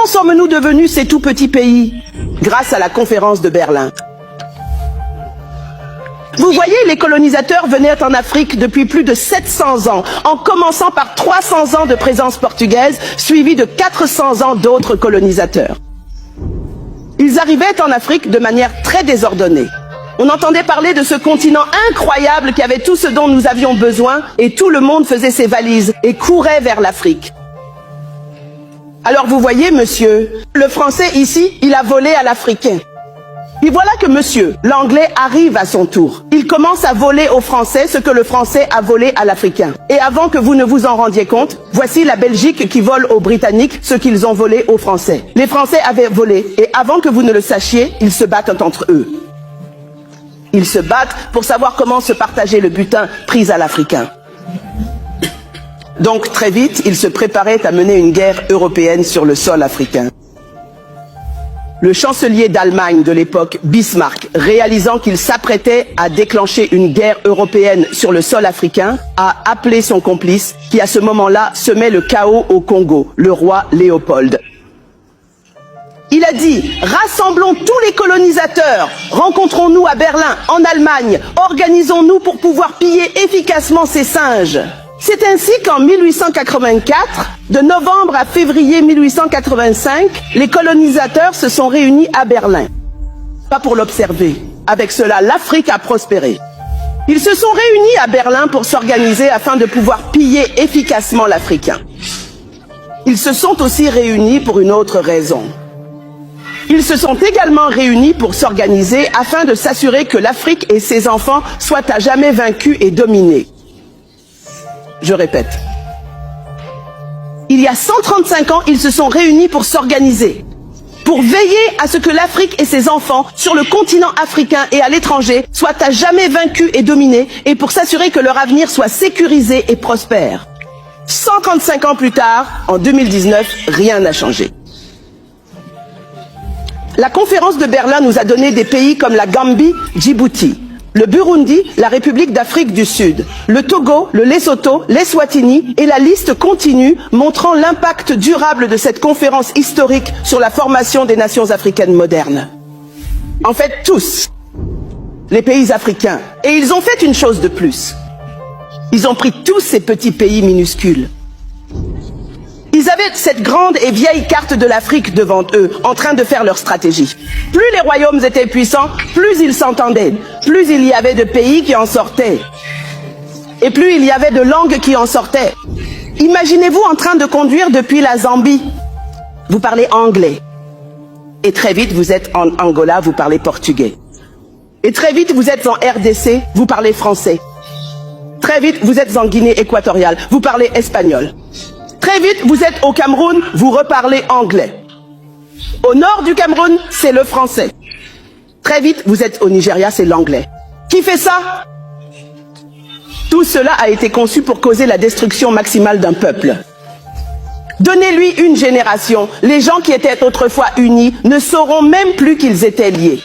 Comment sommes-nous devenus ces tout petits pays? Grâce à la conférence de Berlin. Vous voyez, les colonisateurs venaient en Afrique depuis plus de 700 ans, en commençant par 300 ans de présence portugaise, suivis de 400 ans d'autres colonisateurs. Ils arrivaient en Afrique de manière très désordonnée. On entendait parler de ce continent incroyable qui avait tout ce dont nous avions besoin, et tout le monde faisait ses valises et courait vers l'Afrique. Alors vous voyez, monsieur, le français ici, il a volé à l'Africain. Et voilà que monsieur, l'anglais, arrive à son tour. Il commence à voler au français ce que le français a volé à l'Africain. Et avant que vous ne vous en rendiez compte, voici la Belgique qui vole aux Britanniques ce qu'ils ont volé aux Français. Les Français avaient volé, et avant que vous ne le sachiez, ils se battent entre eux. Ils se battent pour savoir comment se partager le butin pris à l'Africain. Donc très vite, ils se préparaient à mener une guerre européenne sur le sol africain. Le chancelier d'Allemagne de l'époque, Bismarck, réalisant qu'il s'apprêtait à déclencher une guerre européenne sur le sol africain, a appelé son complice, qui à ce moment-là semait le chaos au Congo, le roi Léopold. Il a dit, rassemblons tous les colonisateurs, rencontrons-nous à Berlin, en Allemagne, organisons-nous pour pouvoir piller efficacement ces singes. C'est ainsi qu'en 1884, de novembre à février 1885, les colonisateurs se sont réunis à Berlin. Pas pour l'observer. Avec cela, l'Afrique a prospéré. Ils se sont réunis à Berlin pour s'organiser afin de pouvoir piller efficacement l'Africain. Ils se sont aussi réunis pour une autre raison. Ils se sont également réunis pour s'organiser afin de s'assurer que l'Afrique et ses enfants soient à jamais vaincus et dominés. Je répète. Il y a 135 ans, ils se sont réunis pour s'organiser, pour veiller à ce que l'Afrique et ses enfants, sur le continent africain et à l'étranger, soient à jamais vaincus et dominés, et pour s'assurer que leur avenir soit sécurisé et prospère. 135 ans plus tard, en 2019, rien n'a changé. La conférence de Berlin nous a donné des pays comme la Gambie, Djibouti, le Burundi, la République d'Afrique du Sud, le Togo, le Lesotho, l'Eswatini, et la liste continue, montrant l'impact durable de cette conférence historique sur la formation des nations africaines modernes. En fait, tous, les pays africains, et ils ont fait une chose de plus. Ils ont pris tous ces petits pays minuscules. Ils avaient cette grande et vieille carte de l'Afrique devant eux, en train de faire leur stratégie. Plus les royaumes étaient puissants, plus ils s'entendaient, plus il y avait de pays qui en sortaient, et plus il y avait de langues qui en sortaient. Imaginez-vous en train de conduire depuis la Zambie. Vous parlez anglais. Et très vite, vous êtes en Angola, vous parlez portugais. Et très vite, vous êtes en RDC, vous parlez français. Très vite, vous êtes en Guinée équatoriale, vous parlez espagnol. Très vite, vous êtes au Cameroun, vous reparlez anglais. Au nord du Cameroun, c'est le français. Très vite, vous êtes au Nigeria, c'est l'anglais. Qui fait ça? Tout cela a été conçu pour causer la destruction maximale d'un peuple. Donnez-lui une génération, les gens qui étaient autrefois unis ne sauront même plus qu'ils étaient liés.